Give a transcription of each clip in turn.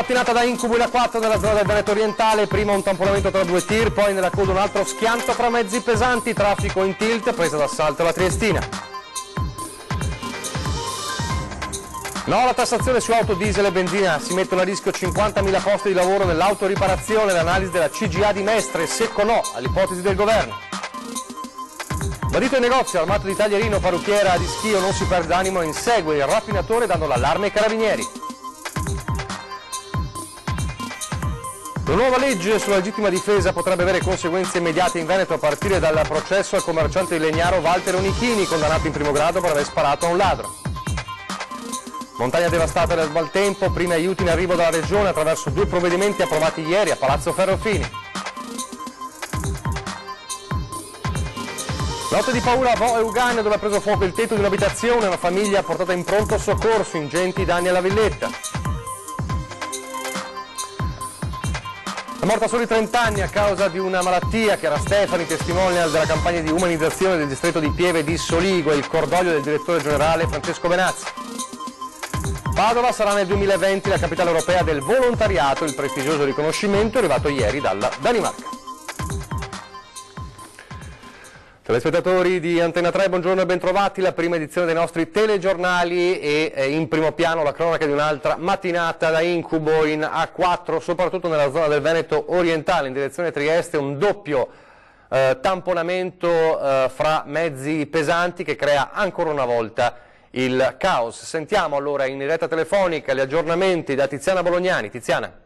mattinata da incubo in A4 nella zona del Veneto orientale, prima un tamponamento tra due tir, poi nella coda un altro schianto fra mezzi pesanti, traffico in tilt, presa d'assalto la Triestina. No alla tassazione su auto diesel e benzina, si mettono a rischio 50.000 posti di lavoro nell'autoriparazione, l'analisi della CGA di Mestre, secco no all'ipotesi del governo. Bandito in negozio, armato di taglierino, parrucchiera di Schio, non si perde d'animo e insegue il rapinatore dando l'allarme ai carabinieri. La nuova legge sulla legittima difesa potrebbe avere conseguenze immediate in Veneto a partire dal processo al commerciante di Legnaro Walter Onichini, condannato in primo grado per aver sparato a un ladro. Montagna devastata dal maltempo, primi aiuti in arrivo dalla Regione attraverso 2 provvedimenti approvati ieri a Palazzo Ferrofini. Notte di paura a Vo Euganeo, dove ha preso fuoco il tetto di un'abitazione, una famiglia portata in pronto soccorso, ingenti danni alla villetta. È morta a soli 30 anni a causa di una malattia. Chiara Stefani, testimonial della campagna di umanizzazione del distretto di Pieve di Soligo, il cordoglio del direttore generale Francesco Benazzi. Padova sarà nel 2020 la capitale europea del volontariato, il prestigioso riconoscimento arrivato ieri dalla Danimarca. Telespettatori di Antenna 3, buongiorno e bentrovati, la prima edizione dei nostri telegiornali e in primo piano la cronaca di un'altra mattinata da incubo in A4, soprattutto nella zona del Veneto orientale, in direzione Trieste, un doppio tamponamento fra mezzi pesanti che crea ancora una volta il caos. Sentiamo allora in diretta telefonica gli aggiornamenti da Tiziana Bolognani. Tiziana.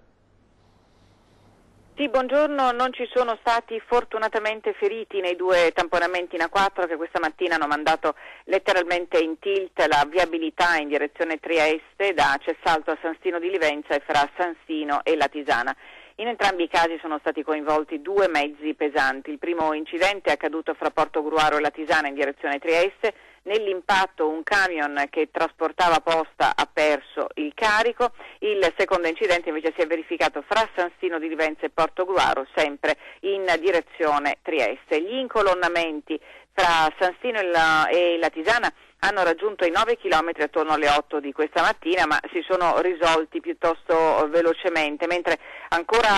Sì, buongiorno, non ci sono stati fortunatamente feriti nei 2 tamponamenti in A4 che questa mattina hanno mandato letteralmente in tilt la viabilità in direzione Trieste da Cessalto a San Stino di Livenza e fra San Stino e Latisana. In entrambi i casi sono stati coinvolti 2 mezzi pesanti. Il primo incidente è accaduto fra Porto Gruaro e Latisana in direzione Trieste. Nell'impatto un camion che trasportava posta ha perso il carico. Il secondo incidente invece si è verificato fra San Stino di Livenza e Porto Gruaro, sempre in direzione Trieste. Gli incolonnamenti fra San Stino e Latisana hanno raggiunto i 9 km attorno alle 8 di questa mattina, ma si sono risolti piuttosto velocemente, mentre ancora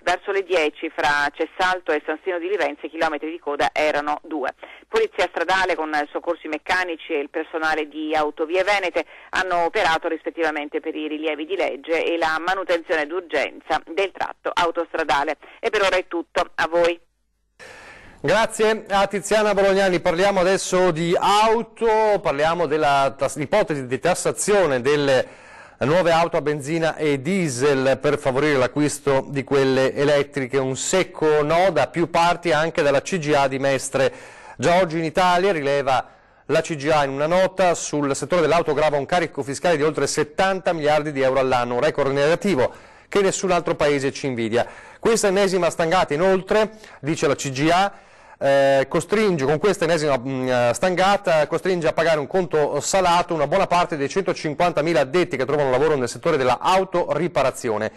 verso le 10 fra Cessalto e San Stino di Livenza i chilometri di coda erano 2. Polizia stradale con soccorsi meccanici e il personale di Autovie Venete hanno operato rispettivamente per i rilievi di legge e la manutenzione d'urgenza del tratto autostradale. E per ora è tutto, a voi. Grazie a Tiziana Bolognani. Parliamo adesso di auto, parliamo dell'ipotesi di tassazione delle nuove auto a benzina e diesel per favorire l'acquisto di quelle elettriche, un secco no da più parti anche dalla CGA di Mestre. Già oggi in Italia, rileva la CGA in una nota, sul settore dell'auto grava un carico fiscale di oltre 70 miliardi di euro all'anno, un record negativo che nessun altro paese ci invidia. Questa ennesima stangata inoltre, dice la CGA, con questa ennesima stangata costringe a pagare un conto salato una buona parte dei 150.000 addetti che trovano lavoro nel settore della autoriparazione.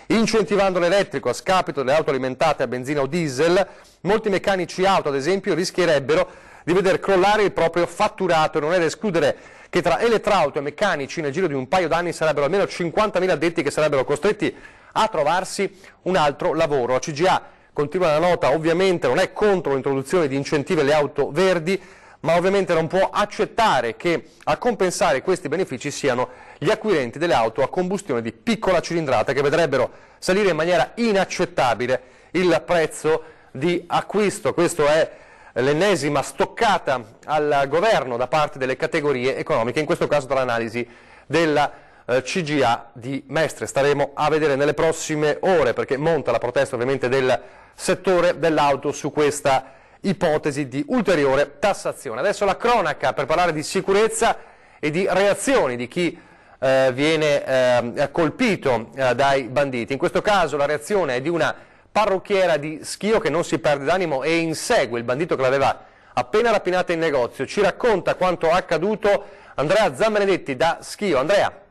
Incentivando l'elettrico a scapito delle auto alimentate a benzina o diesel, molti meccanici auto, ad esempio, rischierebbero di veder crollare il proprio fatturato, e non è da escludere che tra elettrauto e meccanici nel giro di un paio d'anni sarebbero almeno 50.000 addetti che sarebbero costretti a trovarsi un altro lavoro. La CGA continua la nota, ovviamente non è contro l'introduzione di incentivi alle auto verdi, ma ovviamente non può accettare che a compensare questi benefici siano gli acquirenti delle auto a combustione di piccola cilindrata, che vedrebbero salire in maniera inaccettabile il prezzo di acquisto. Questo è l'ennesima stoccata al governo da parte delle categorie economiche, in questo caso dall'analisi della CGA di Mestre. Staremo a vedere nelle prossime ore, perché monta la protesta ovviamente del settore dell'auto su questa ipotesi di ulteriore tassazione. Adesso la cronaca per parlare di sicurezza e di reazioni di chi viene colpito dai banditi. In questo caso la reazione è di una parrucchiera di Schio che non si perde d'animo e insegue il bandito che l'aveva appena rapinata in negozio. Ci racconta quanto accaduto Andrea Zambenedetti da Schio. Andrea.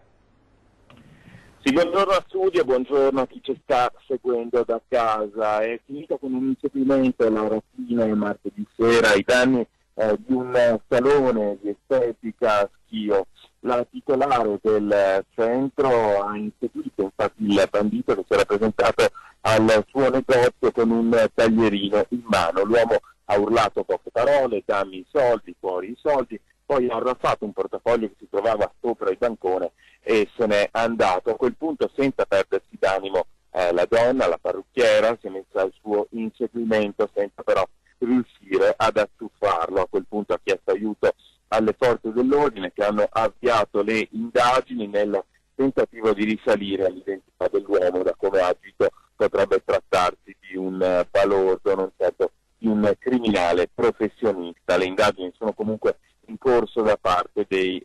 Sì, buongiorno a studio e buongiorno a chi ci sta seguendo da casa. È finito con un inseguimento alla rapina martedì sera ai danni di un salone di estetica anch'io. La titolare del centro ha inseguito infatti il bandito che si era presentato al suo negozio con un taglierino in mano. L'uomo ha urlato poche parole, dammi i soldi, fuori i soldi, poi ha arraffato un portafoglio che si trovava sopra il bancone e se n'è andato. A quel punto, senza perdersi d'animo, la donna, la parrucchiera, si è messa al suo inseguimento senza però riuscire ad attuffarlo. A quel punto ha chiesto aiuto alle forze dell'ordine che hanno avviato le indagini nel tentativo di risalire all'identità dell'uomo. Da come ha agito potrebbe trattarsi di un balordo, non certo di un criminale professionista. Le indagini sono comunque in corso da parte dei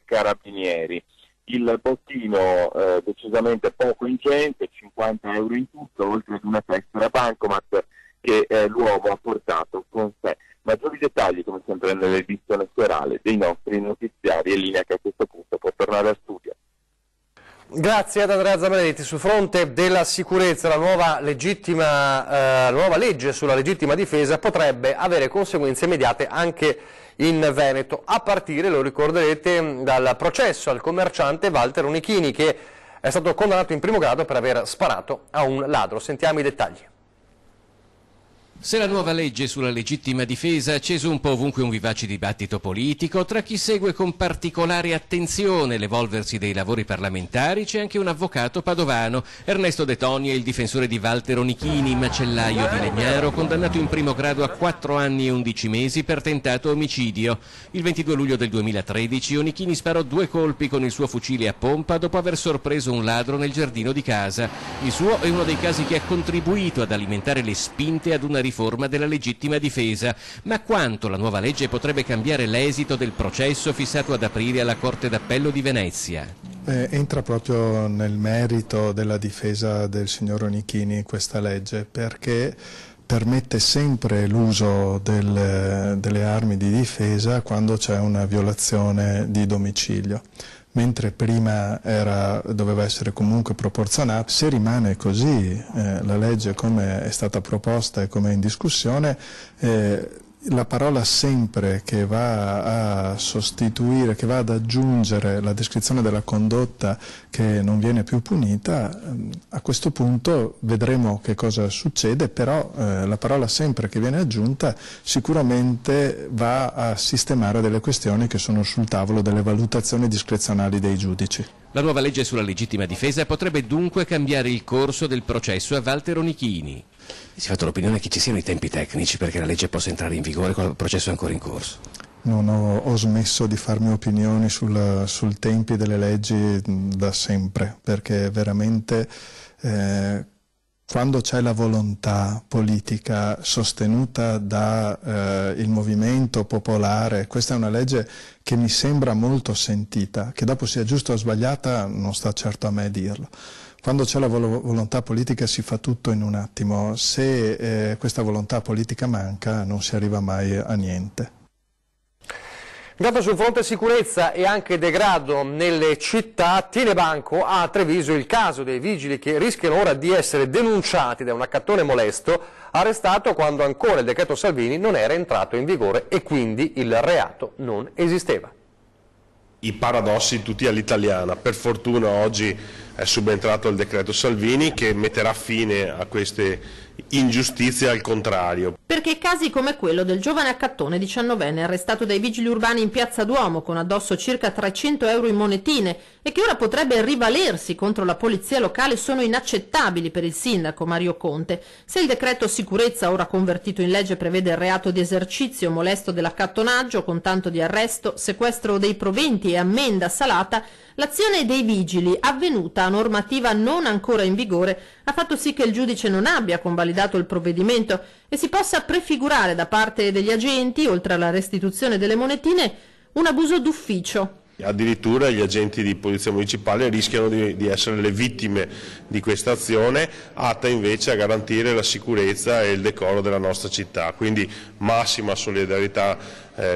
carabinieri. Il bottino decisamente poco ingente, 50 euro in tutto, oltre ad una tessera bancomat che l'uomo ha portato con sé. Maggiori dettagli, come sempre, nell'edizione serale dei nostri notiziari, e linea che a questo punto può tornare a studio. Grazie ad Andrea Zambaletti. Sul fronte della sicurezza, la nuova legge sulla legittima difesa potrebbe avere conseguenze immediate anche in Veneto, a partire, lo ricorderete, dal processo al commerciante Walter Onichini, che è stato condannato in primo grado per aver sparato a un ladro. Sentiamo i dettagli. Se la nuova legge sulla legittima difesa ha acceso un po' ovunque un vivace dibattito politico, tra chi segue con particolare attenzione l'evolversi dei lavori parlamentari c'è anche un avvocato padovano. Ernesto De Toni è il difensore di Walter Onichini, macellaio di Legnaro, condannato in primo grado a 4 anni e 11 mesi per tentato omicidio. Il 22 luglio del 2013 Onichini sparò 2 colpi con il suo fucile a pompa dopo aver sorpreso un ladro nel giardino di casa. Il suo è uno dei casi che ha contribuito ad alimentare le spinte ad una riforma della legittima difesa, ma quanto la nuova legge potrebbe cambiare l'esito del processo fissato ad aprile alla Corte d'Appello di Venezia? Entra proprio nel merito della difesa del signor Onichini questa legge, perché permette sempre l'uso delle armi di difesa quando c'è una violazione di domicilio. Mentre prima doveva essere comunque proporzionato. Se rimane così la legge come è stata proposta e come è in discussione, la parola sempre che va a sostituire, che va ad aggiungere la descrizione della condotta che non viene più punita, a questo punto vedremo che cosa succede, però la parola sempre che viene aggiunta sicuramente va a sistemare delle questioni che sono sul tavolo delle valutazioni discrezionali dei giudici. La nuova legge sulla legittima difesa potrebbe dunque cambiare il corso del processo a Walter Onichini. Si è fatto l'opinione che ci siano i tempi tecnici perché la legge possa entrare in vigore quando il processo è ancora in corso? Non ho smesso di farmi opinioni sul tempi delle leggi da sempre, perché veramente quando c'è la volontà politica sostenuta dal movimento popolare, questa è una legge che mi sembra molto sentita, che dopo sia giusta o sbagliata non sta certo a me dirlo. Quando c'è la volontà politica si fa tutto in un attimo, se questa volontà politica manca non si arriva mai a niente. Intanto sul fronte sicurezza e anche degrado nelle città, tiene banco a Treviso il caso dei vigili che rischiano ora di essere denunciati da un accattone molesto arrestato quando ancora il decreto Salvini non era entrato in vigore e quindi il reato non esisteva. I paradossi tutti all'italiana. Per fortuna oggi è subentrato il decreto Salvini che metterà fine a queste ingiustizie, al contrario. Perché casi come quello del giovane accattone 19enne arrestato dai vigili urbani in Piazza Duomo con addosso circa 300 euro in monetine e che ora potrebbe rivalersi contro la polizia locale sono inaccettabili per il sindaco Mario Conte. Se il decreto sicurezza ora convertito in legge prevede il reato di esercizio molesto dell'accattonaggio con tanto di arresto, sequestro dei proventi e ammenda salata, l'azione dei vigili, avvenuta a normativa non ancora in vigore, ha fatto sì che il giudice non abbia convalidato il provvedimento e si possa prefigurare da parte degli agenti, oltre alla restituzione delle monetine, un abuso d'ufficio. Addirittura gli agenti di polizia municipale rischiano di essere le vittime di questa azione, atta invece a garantire la sicurezza e il decoro della nostra città. Quindi massima solidarietà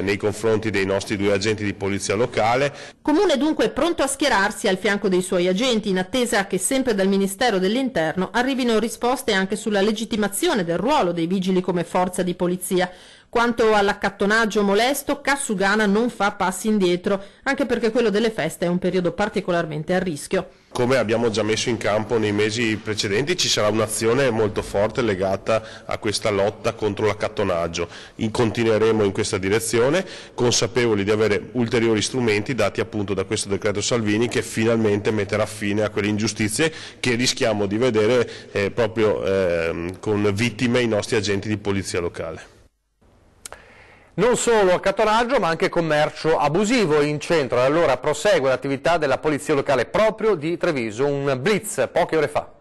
nei confronti dei nostri 2 agenti di polizia locale. Comune dunque pronto a schierarsi al fianco dei suoi agenti in attesa che sempre dal Ministero dell'Interno arrivino risposte anche sulla legittimazione del ruolo dei vigili come forza di polizia. Quanto all'accattonaggio molesto, Cassugana non fa passi indietro, anche perché quello delle feste è un periodo particolarmente a rischio. Come abbiamo già messo in campo nei mesi precedenti, ci sarà un'azione molto forte legata a questa lotta contro l'accattonaggio. Continueremo in questa direzione, consapevoli di avere ulteriori strumenti dati appunto da questo decreto Salvini, che finalmente metterà fine a quelle ingiustizie che rischiamo di vedere con vittime i nostri agenti di polizia locale. Non solo accattonaggio ma anche commercio abusivo in centro, e allora prosegue l'attività della polizia locale proprio di Treviso, un blitz poche ore fa.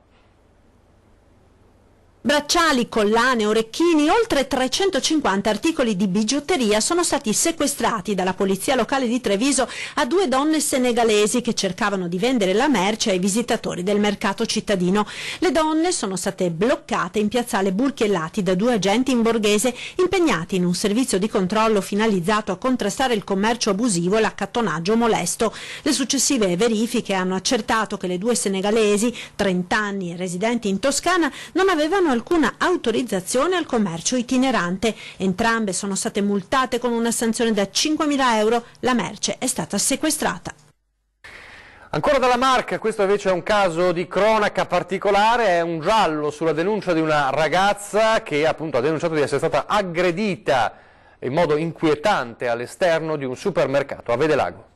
Bracciali, collane, orecchini, oltre 350 articoli di bigiotteria sono stati sequestrati dalla polizia locale di Treviso a 2 donne senegalesi che cercavano di vendere la merce ai visitatori del mercato cittadino. Le donne sono state bloccate in piazzale Burchiellati da 2 agenti in borghese impegnati in un servizio di controllo finalizzato a contrastare il commercio abusivo e l'accattonaggio molesto. Le successive verifiche hanno accertato che le 2 senegalesi, 30 anni e residenti in Toscana, non avevano alcuna autorizzazione al commercio itinerante. Entrambe sono state multate con una sanzione da 5.000 euro. La merce è stata sequestrata. Ancora dalla Marca, questo invece è un caso di cronaca particolare, è un giallo sulla denuncia di una ragazza che appunto ha denunciato di essere stata aggredita in modo inquietante all'esterno di un supermercato a Vedelago.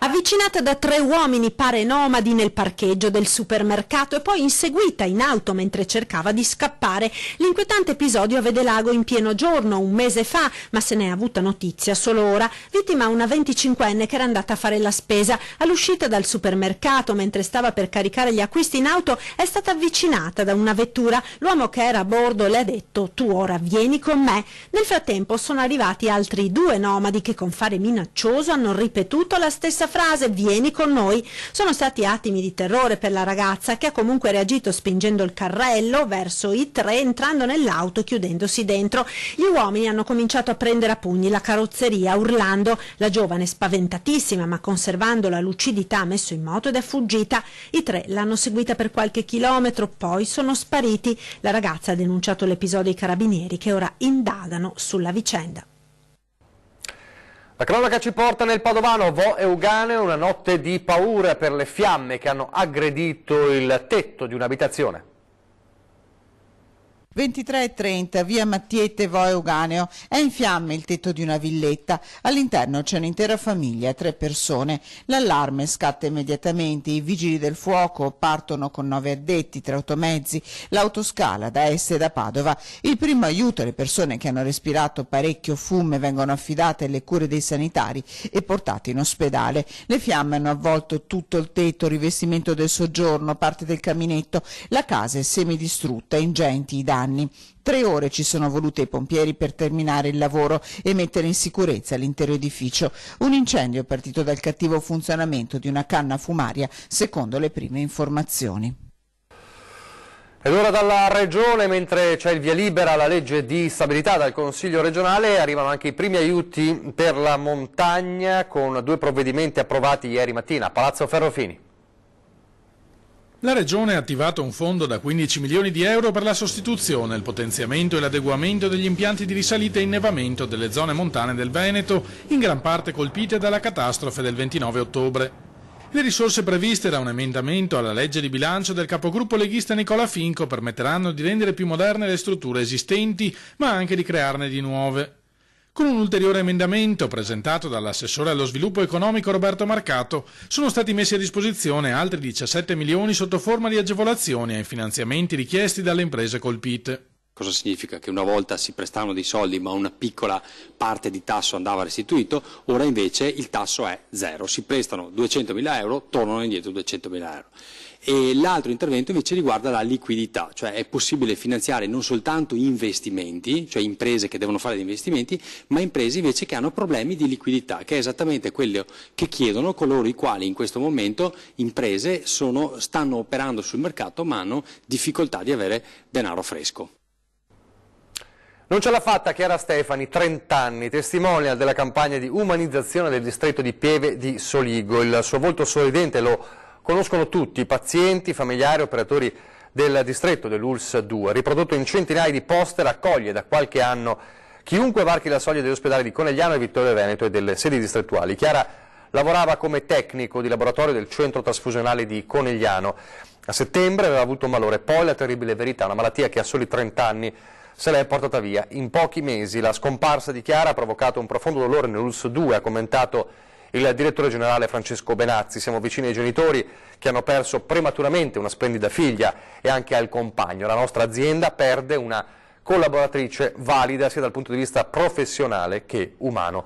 Avvicinata da 3 uomini pare nomadi nel parcheggio del supermercato e poi inseguita in auto mentre cercava di scappare. L'inquietante episodio a Vedelago in pieno giorno, un mese fa, ma se ne è avuta notizia solo ora. Vittima una 25enne che era andata a fare la spesa. All'uscita dal supermercato, mentre stava per caricare gli acquisti in auto, è stata avvicinata da una vettura. L'uomo che era a bordo le ha detto: tu ora vieni con me. Nel frattempo sono arrivati altri 2 nomadi che con fare minaccioso hanno ripetuto la stessa frase: vieni con noi. Sono stati attimi di terrore per la ragazza, che ha comunque reagito spingendo il carrello verso i 3, entrando nell'auto e chiudendosi dentro. Gli uomini hanno cominciato a prendere a pugni la carrozzeria urlando. La giovane, spaventatissima ma conservando la lucidità, ha messo in moto ed è fuggita. I 3 l'hanno seguita per qualche chilometro, poi sono spariti. La ragazza ha denunciato l'episodio ai carabinieri, che ora indagano sulla vicenda. La cronaca ci porta nel padovano Vo Euganeo, una notte di paura per le fiamme che hanno aggredito il tetto di un'abitazione. 23:30, via Mattiette, Vo Euganeo. È in fiamme il tetto di una villetta. All'interno c'è un'intera famiglia, 3 persone. L'allarme scatta immediatamente. I vigili del fuoco partono con 9 addetti, 3 automezzi, l'autoscala da Este e da Padova. Il primo aiuto alle persone che hanno respirato parecchio fumo vengono affidate alle cure dei sanitari e portate in ospedale. Le fiamme hanno avvolto tutto il tetto, rivestimento del soggiorno, parte del caminetto. La casa è semidistrutta, ingenti i danni. 3 ore ci sono volute ai pompieri per terminare il lavoro e mettere in sicurezza l'intero edificio. Un incendio partito dal cattivo funzionamento di una canna fumaria, secondo le prime informazioni. Ed ora dalla Regione, mentre c'è il via libera alla legge di stabilità dal Consiglio regionale, arrivano anche i primi aiuti per la montagna con 2 provvedimenti approvati ieri mattina a Palazzo Ferrofini. La Regione ha attivato un fondo da 15 milioni di euro per la sostituzione, il potenziamento e l'adeguamento degli impianti di risalita e innevamento delle zone montane del Veneto, in gran parte colpite dalla catastrofe del 29 ottobre. Le risorse previste da un emendamento alla legge di bilancio del capogruppo leghista Nicola Finco permetteranno di rendere più moderne le strutture esistenti, ma anche di crearne di nuove. Con un ulteriore emendamento presentato dall'assessore allo sviluppo economico Roberto Marcato sono stati messi a disposizione altri 17 milioni sotto forma di agevolazioni ai finanziamenti richiesti dalle imprese colpite. Cosa significa? Che una volta si prestavano dei soldi ma una piccola parte di tasso andava restituito, ora invece il tasso è 0, si prestano 200.000 euro, tornano indietro 200.000 euro. E l'altro intervento invece riguarda la liquidità, cioè è possibile finanziare non soltanto investimenti, cioè imprese che devono fare degli investimenti, ma imprese invece che hanno problemi di liquidità, che è esattamente quello che chiedono coloro i quali in questo momento imprese stanno operando sul mercato ma hanno difficoltà di avere denaro fresco. Non ce l'ha fatta Chiara Stefani, 30 anni, testimonial della campagna di umanizzazione del distretto di Pieve di Soligo. Il suo volto sorridente lo conoscono tutti, pazienti, familiari, operatori del distretto dell'ULSS 2, riprodotto in centinaia di poster, accoglie da qualche anno chiunque varchi la soglia degli ospedali di Conegliano e Vittorio Veneto e delle sedi distrettuali. Chiara lavorava come tecnico di laboratorio del centro trasfusionale di Conegliano. A settembre aveva avuto un malore, poi la terribile verità, una malattia che a soli 30 anni se l'è portata via. In pochi mesi la scomparsa di Chiara ha provocato un profondo dolore nell'ULSS 2, ha commentato il direttore generale Francesco Benazzi. Siamo vicini ai genitori che hanno perso prematuramente una splendida figlia e anche al compagno. La nostra azienda perde una collaboratrice valida sia dal punto di vista professionale che umano.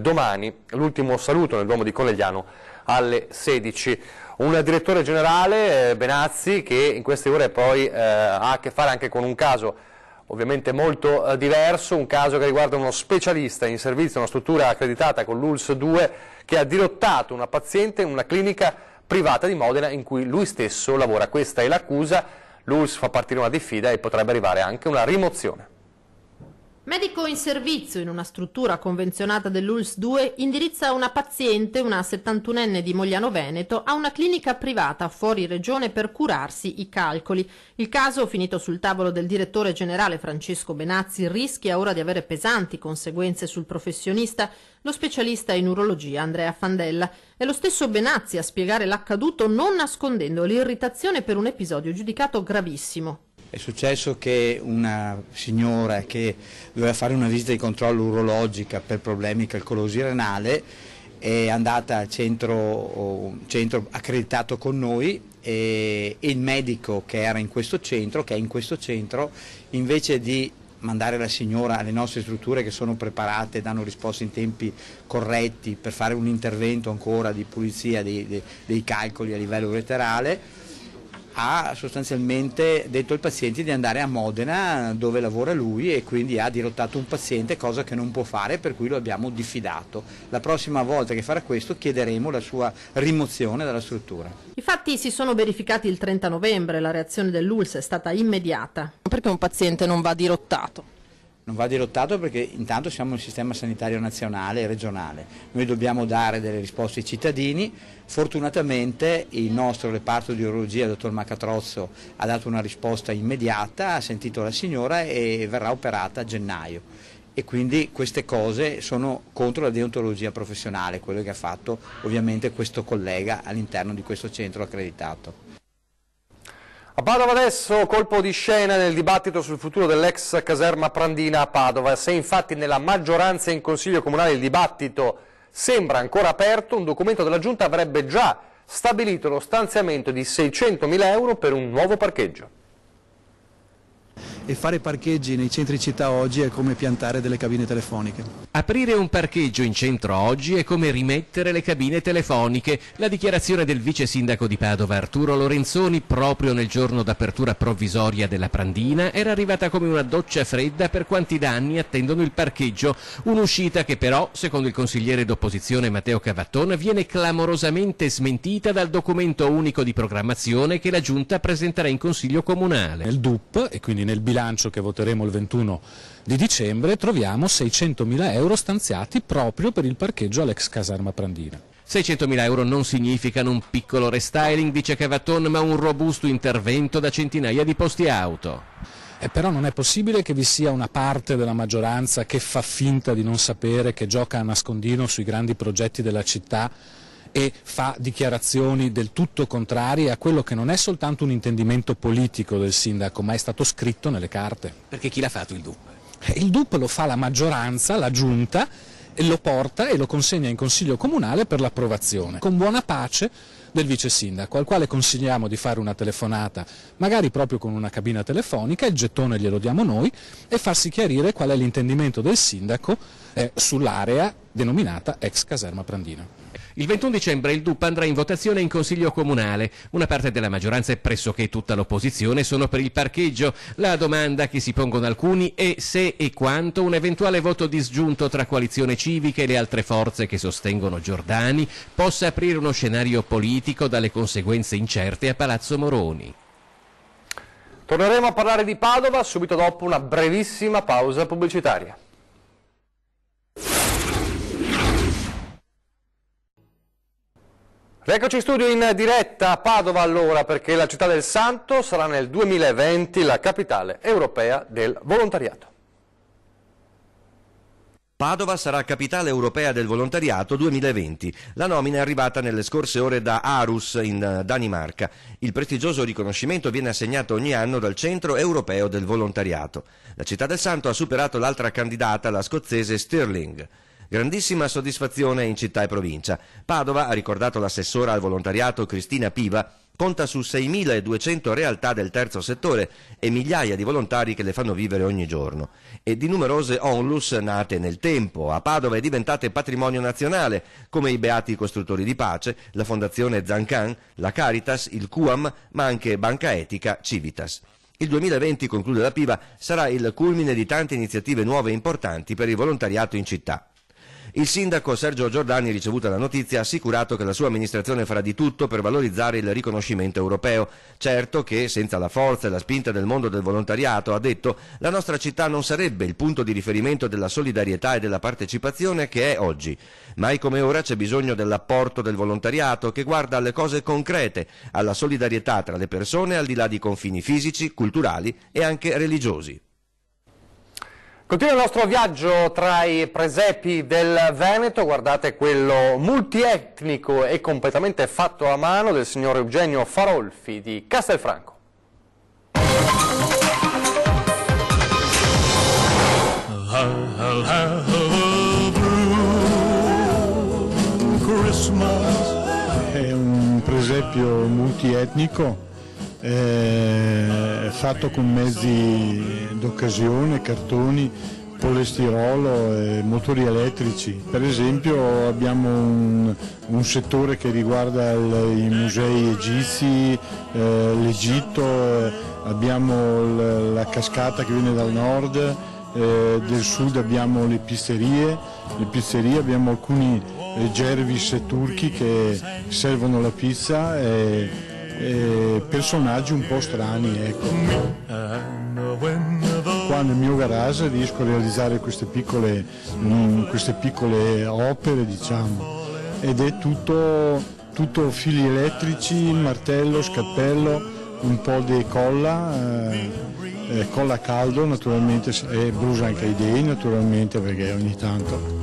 Domani l'ultimo saluto nel Duomo di Conegliano alle 16. Un direttore generale, Benazzi, che in queste ore poi ha a che fare anche con un caso ovviamente molto diverso, un caso che riguarda uno specialista in servizio, una struttura accreditata con l'ULSS 2, che ha dirottato una paziente in una clinica privata di Modena in cui lui stesso lavora. Questa è l'accusa. L'ULSS fa partire una diffida e potrebbe arrivare anche una rimozione. Medico in servizio in una struttura convenzionata dell'ULSS 2 indirizza una paziente, una 71enne di Mogliano Veneto, a una clinica privata fuori regione per curarsi i calcoli. Il caso, finito sul tavolo del direttore generale Francesco Benazzi, rischia ora di avere pesanti conseguenze sul professionista. Lo specialista in urologia Andrea Fandella. È lo stesso Benazzi a spiegare l'accaduto, non nascondendo l'irritazione per un episodio giudicato gravissimo. È successo che una signora che doveva fare una visita di controllo urologica per problemi calcolosi renale è andata al centro accreditato con noi e il medico che era in questo centro, invece di mandare la signora alle nostre strutture che sono preparate e danno risposte in tempi corretti per fare un intervento ancora di pulizia dei calcoli a livello ureterale, ha sostanzialmente detto ai pazienti di andare a Modena dove lavora lui e quindi ha dirottato un paziente, cosa che non può fare, per cui lo abbiamo diffidato. La prossima volta che farà questo chiederemo la sua rimozione dalla struttura. I fatti si sono verificati il 30 novembre, la reazione dell'ULSS è stata immediata. Perché un paziente non va dirottato? Non va dirottato perché intanto siamo un sistema sanitario nazionale e regionale, noi dobbiamo dare delle risposte ai cittadini. Fortunatamente il nostro reparto di urologia, il dottor Macatrozzo, ha dato una risposta immediata, ha sentito la signora e verrà operata a gennaio. E quindi queste cose sono contro la deontologia professionale, quello che ha fatto ovviamente questo collega all'interno di questo centro accreditato. A Padova adesso colpo di scena nel dibattito sul futuro dell'ex caserma Prandina a Padova. Se infatti nella maggioranza in Consiglio Comunale il dibattito sembra ancora aperto, un documento della Giunta avrebbe già stabilito lo stanziamento di 600.000 euro per un nuovo parcheggio. E fare parcheggi nei centri città oggi è come piantare delle cabine telefoniche. Aprire un parcheggio in centro oggi è come rimettere le cabine telefoniche. La dichiarazione del vice sindaco di Padova Arturo Lorenzoni proprio nel giorno d'apertura provvisoria della Prandina era arrivata come una doccia fredda per quanti da anni attendono il parcheggio. Un'uscita che però, secondo il consigliere d'opposizione Matteo Cavaton, viene clamorosamente smentita dal documento unico di programmazione che la Giunta presenterà in Consiglio Comunale. Nel DUP e quindi nel bilancio che voteremo il 21 di dicembre troviamo 600.000 euro stanziati proprio per il parcheggio all'ex caserma Prandina. 600.000 euro non significano un piccolo restyling, dice Cavaton, ma un robusto intervento da centinaia di posti auto. Però non è possibile che vi sia una parte della maggioranza che fa finta di non sapere, che gioca a nascondino sui grandi progetti della città e fa dichiarazioni del tutto contrarie a quello che non è soltanto un intendimento politico del sindaco, ma è stato scritto nelle carte. Perché chi l'ha fatto il DUP? Il DUP lo fa la maggioranza, la giunta, e lo porta e lo consegna in Consiglio Comunale per l'approvazione, con buona pace del vice sindaco, al quale consigliamo di fare una telefonata, magari proprio con una cabina telefonica, il gettone glielo diamo noi, e farsi chiarire qual è l'intendimento del sindaco sull'area denominata ex caserma Prandina. Il 21 dicembre il DUP andrà in votazione in Consiglio Comunale. Una parte della maggioranza e pressoché tutta l'opposizione sono per il parcheggio. La domanda che si pongono alcuni è se e quanto un eventuale voto disgiunto tra coalizione civica e le altre forze che sostengono Giordani possa aprire uno scenario politico dalle conseguenze incerte a Palazzo Moroni. Torneremo a parlare di Padova subito dopo una brevissima pausa pubblicitaria. Eccoci in studio in diretta a Padova allora, perché la città del Santo sarà nel 2020 la capitale europea del volontariato. Padova sarà capitale europea del volontariato 2020. La nomina è arrivata nelle scorse ore da Aarhus in Danimarca. Il prestigioso riconoscimento viene assegnato ogni anno dal Centro Europeo del Volontariato. La città del Santo ha superato l'altra candidata, la scozzese Stirling. Grandissima soddisfazione in città e provincia. Padova, ha ricordato l'assessora al volontariato Cristina Piva, conta su 6.200 realtà del terzo settore e migliaia di volontari che le fanno vivere ogni giorno. E di numerose onlus nate nel tempo, a Padova e diventate patrimonio nazionale, come i Beati Costruttori di Pace, la Fondazione Zancan, la Caritas, il QAM, ma anche Banca Etica, Civitas. Il 2020, conclude la Piva, sarà il culmine di tante iniziative nuove e importanti per il volontariato in città. Il sindaco Sergio Giordani, ricevuta la notizia, ha assicurato che la sua amministrazione farà di tutto per valorizzare il riconoscimento europeo. Certo che, senza la forza e la spinta del mondo del volontariato, ha detto, la nostra città non sarebbe il punto di riferimento della solidarietà e della partecipazione che è oggi. Mai come ora c'è bisogno dell'apporto del volontariato che guarda alle cose concrete, alla solidarietà tra le persone al di là di confini fisici, culturali e anche religiosi. Continua il nostro viaggio tra i presepi del Veneto, guardate quello multietnico e completamente fatto a mano del signor Eugenio Farolfi di Castelfranco. È un presepio multietnico fatto con mezzi d'occasione, cartoni, polistirolo e motori elettrici. Per esempio abbiamo un settore che riguarda i musei egizi, l'Egitto, abbiamo la cascata che viene dal nord, del sud abbiamo le pizzerie, abbiamo alcuni gervis turchi che servono la pizza e personaggi un po' strani, ecco. Qua nel mio garage riesco a realizzare queste piccole opere, diciamo, ed è tutto fili elettrici, martello, scalpello, un po' di colla a caldo naturalmente, e brucia anche i dei naturalmente, perché ogni tanto.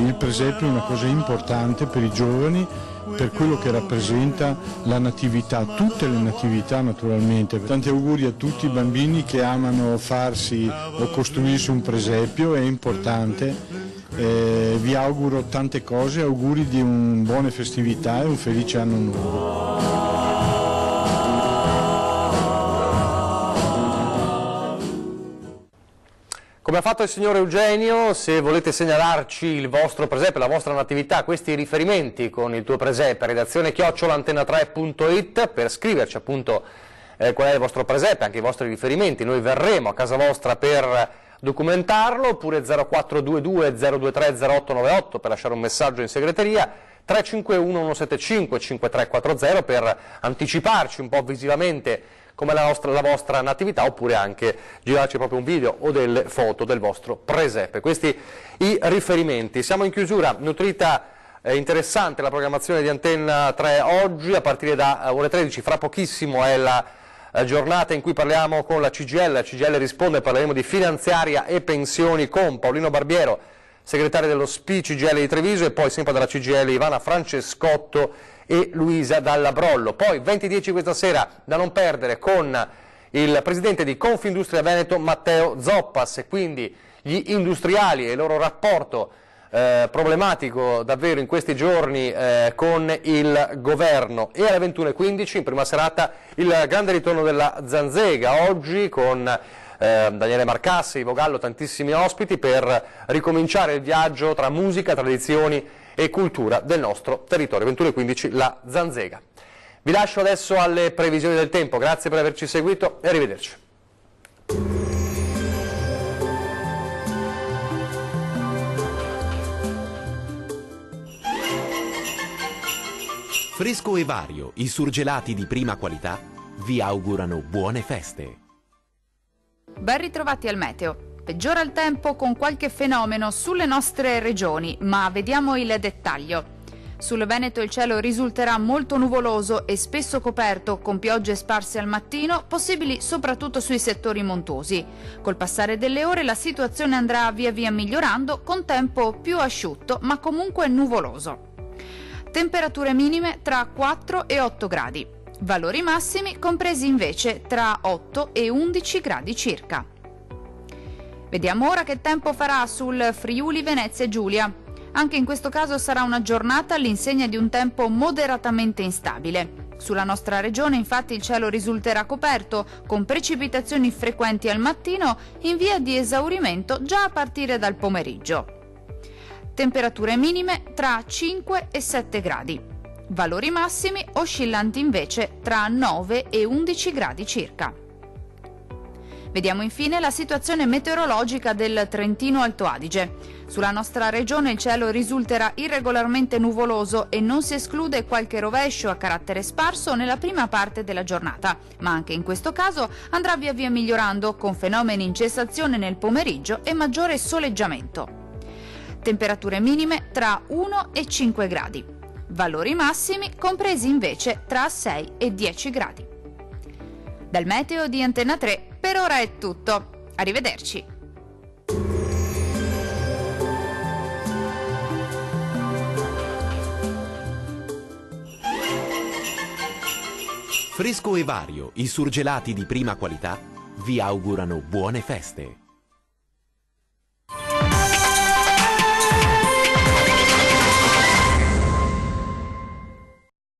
Il presepio è una cosa importante per i giovani, per quello che rappresenta la natività, tutte le natività naturalmente. Tanti auguri a tutti i bambini che amano farsi o costruirsi un presepio, è importante. Vi auguro tante cose, auguri di buone festività e un felice anno nuovo. Come ha fatto il signor Eugenio, se volete segnalarci il vostro presepe, la vostra natività, questi riferimenti con il tuo presepe, redazione @antena3.it, per scriverci appunto qual è il vostro presepe, anche i vostri riferimenti, noi verremo a casa vostra per documentarlo, oppure 0422 023 0898 per lasciare un messaggio in segreteria, 351 175 5340 per anticiparci un po' visivamente come la vostra natività, oppure anche girarci proprio un video o delle foto del vostro presepe. Questi i riferimenti. Siamo in chiusura, nutrita interessante la programmazione di Antenna 3 oggi, a partire da ore 13, fra pochissimo è la giornata in cui parliamo con la CGIL risponde, parleremo di finanziaria e pensioni con Paolino Barbiero, segretario dello SPI CGIL di Treviso, e poi sempre dalla CGIL Ivana Francescotto e Luisa Dalla Brollo. Poi 20:10 questa sera, da non perdere, con il presidente di Confindustria Veneto Matteo Zoppas, e quindi gli industriali e il loro rapporto problematico davvero in questi giorni con il governo. E alle 21:15 in prima serata il grande ritorno della Zanzega, oggi con Daniele Marcassi, Ivo Gallo, tantissimi ospiti per ricominciare il viaggio tra musica, tradizioni e cultura del nostro territorio. 21:15 la Zanzega. Vi lascio adesso alle previsioni del tempo, grazie per averci seguito e arrivederci. Fresco e Vario, i surgelati di prima qualità, vi augurano buone feste. Ben ritrovati al meteo. Peggiora il tempo con qualche fenomeno sulle nostre regioni, ma vediamo il dettaglio. Sul Veneto il cielo risulterà molto nuvoloso e spesso coperto, con piogge sparse al mattino, possibili soprattutto sui settori montuosi. Col passare delle ore la situazione andrà via via migliorando, con tempo più asciutto, ma comunque nuvoloso. Temperature minime tra 4 e 8 gradi. Valori massimi compresi invece tra 8 e 11 gradi circa. Vediamo ora che tempo farà sul Friuli Venezia Giulia. Anche in questo caso sarà una giornata all'insegna di un tempo moderatamente instabile. Sulla nostra regione infatti il cielo risulterà coperto, con precipitazioni frequenti al mattino in via di esaurimento già a partire dal pomeriggio. Temperature minime tra 5 e 7 gradi. Valori massimi oscillanti invece tra 9 e 11 gradi circa. Vediamo infine la situazione meteorologica del Trentino Alto Adige. Sulla nostra regione il cielo risulterà irregolarmente nuvoloso e non si esclude qualche rovescio a carattere sparso nella prima parte della giornata, ma anche in questo caso andrà via via migliorando, con fenomeni in cessazione nel pomeriggio e maggiore soleggiamento. Temperature minime tra 1 e 5 gradi. Valori massimi compresi invece tra 6 e 10 gradi. Dal meteo di Antenna 3 per ora è tutto. Arrivederci. Fresco e Vario, i surgelati di prima qualità, vi augurano buone feste.